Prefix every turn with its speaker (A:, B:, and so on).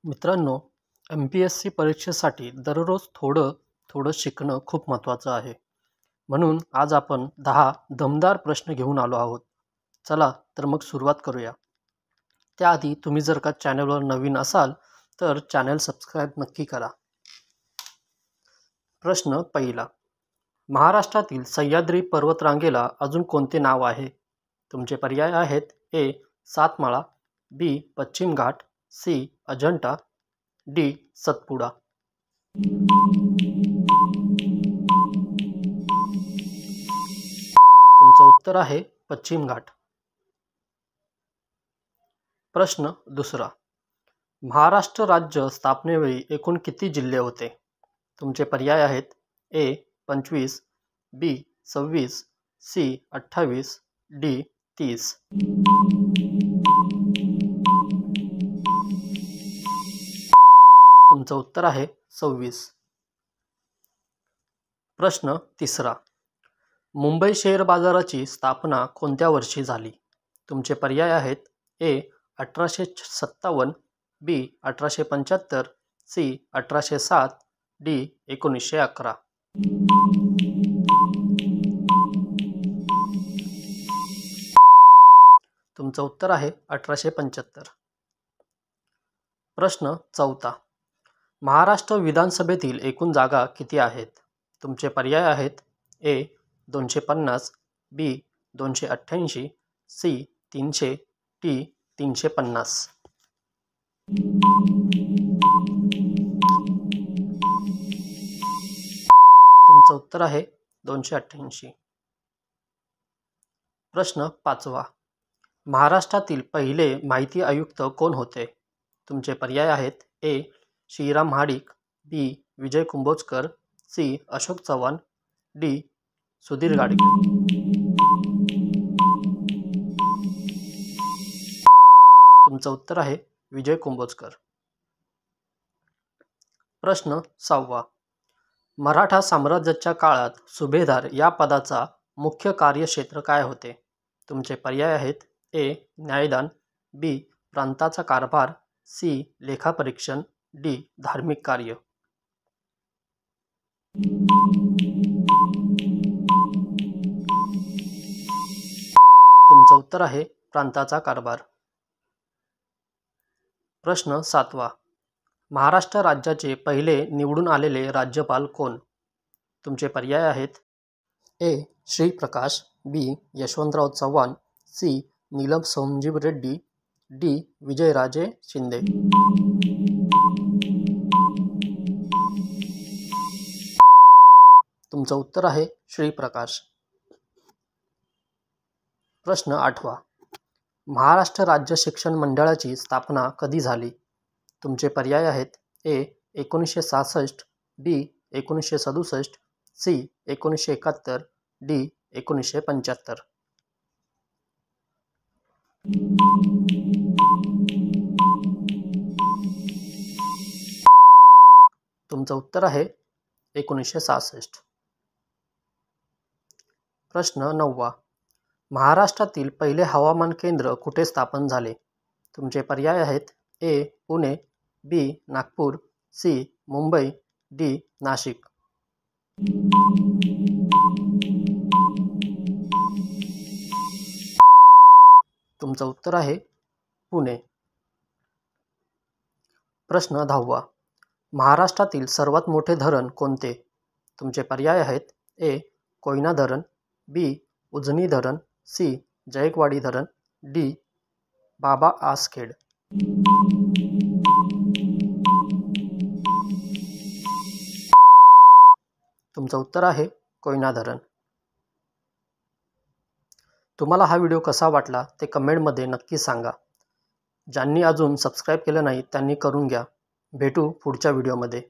A: मित्रांनो, MPSC परीक्षेसाठी दररोज थोडं थोडं शिकणं खूप महत्त्वाचं आहे. म्हणून आज आपण 10 दमदार प्रश्न घेऊन आलो आहोत. चला तर मग सुरुवात करूया. त्याआधी तुम्ही जर का चॅनलवर नवीन असाल तर चॅनल सबस्क्राईब नक्की करा. प्रश्न पहिला. महाराष्ट्रातील सह्याद्री पर्वतरांगेला अजून कोणते नाव आहे? तुमचे पर्याय आहेत: ए. सातमाळा, बी. पश्चिम घाट, सी. अजंठा, डी. सतपुडा. तुमचं उत्तर आहे पश्चिम घाट. प्रश्न दुसरा. महाराष्ट्र राज्य स्थापनेवेळी एकूण किती जिल्हे होते? तुमचे पर्याय आहेत: ए. 25, बी. 26, सी. 28, डी. 30. तुमचं उत्तर आहे 26. प्रश्न तिसरा. मुंबई शेअर बाजाराची स्थापना कोणत्या वर्षी झाली? तुमचे पर्याय आहेत: ए. 1857, बी. 1875, सी. 1807, डी. 1911. तुमचं उत्तर आहे 1875. प्रश्न चौथा. महाराष्ट्र विधानसभेतील एकूण जागा किती आहेत? तुमचे पर्याय आहेत: ए. 250, बी. 288, सी. 300, डी. 350. तुमचं उत्तर आहे 288. प्रश्न पाचवा. महाराष्ट्रातील पहिले माहिती आयुक्त कोण होते? तुमचे पर्याय आहेत: ए. श्रीराम महाडिक, बी. विजय कुंभोजकर, सी. अशोक चव्हाण, डी. सुधीर गाडगे. तुमचं उत्तर आहे विजय कुंभोजकर. प्रश्न सहावा. मराठा साम्राज्याच्या काळात सुभेदार या पदाचा मुख्य कार्यक्षेत्र काय होते? तुमचे पर्याय आहेत: ए. न्यायदान, बी. प्रांताचा कारभार, सी. लेखापरीक्षण, डी. धार्मिक कार्य. तुमचं उत्तर आहे प्रांताचा कारभार. प्रश्न सातवा. महाराष्ट्र राज्याचे पहिले निवडून आलेले राज्यपाल कोण? तुमचे पर्याय आहेत: ए. श्री प्रकाश, बी. यशवंतराव चव्हाण, सी. नीलम संजीव रेड्डी, डी. विजयराजे शिंदे. तुमचं उत्तर आहे श्री प्रकाश. प्रश्न आठवा. महाराष्ट्र राज्य शिक्षण मंडळाची स्थापना कधी झाली? तुमचे पर्याय आहेत: ए. 1966, बी. 1967, सी. 1971, डी. 1975. तुमचं उत्तर आहे 1966. प्रश्न नववा. महाराष्ट्रातील पहिले हवामान केंद्र कुठे स्थापन झाले? तुमचे पर्याय आहेत: ए. पुणे, बी. नागपूर, सी. मुंबई, डी. नाशिक. तुमचं उत्तर आहे पुणे. प्रश्न 10वा. महाराष्ट्रातील सर्वात मोठे धरण कोणते? तुमचे पर्याय आहेत: ए. कोयना धरण, बी. उजनी धरण, सी. जायकवाडी धरण, डी. बाबा आसखेड. तुमचं उत्तर आहे कोयना धरण. तुम्हाला हा व्हिडिओ कसा वाटला ते कमेंटमध्ये नक्की सांगा. ज्यांनी अजून सबस्क्राईब केलं नाही त्यांनी करून घ्या. भेटू पुढच्या व्हिडिओमध्ये.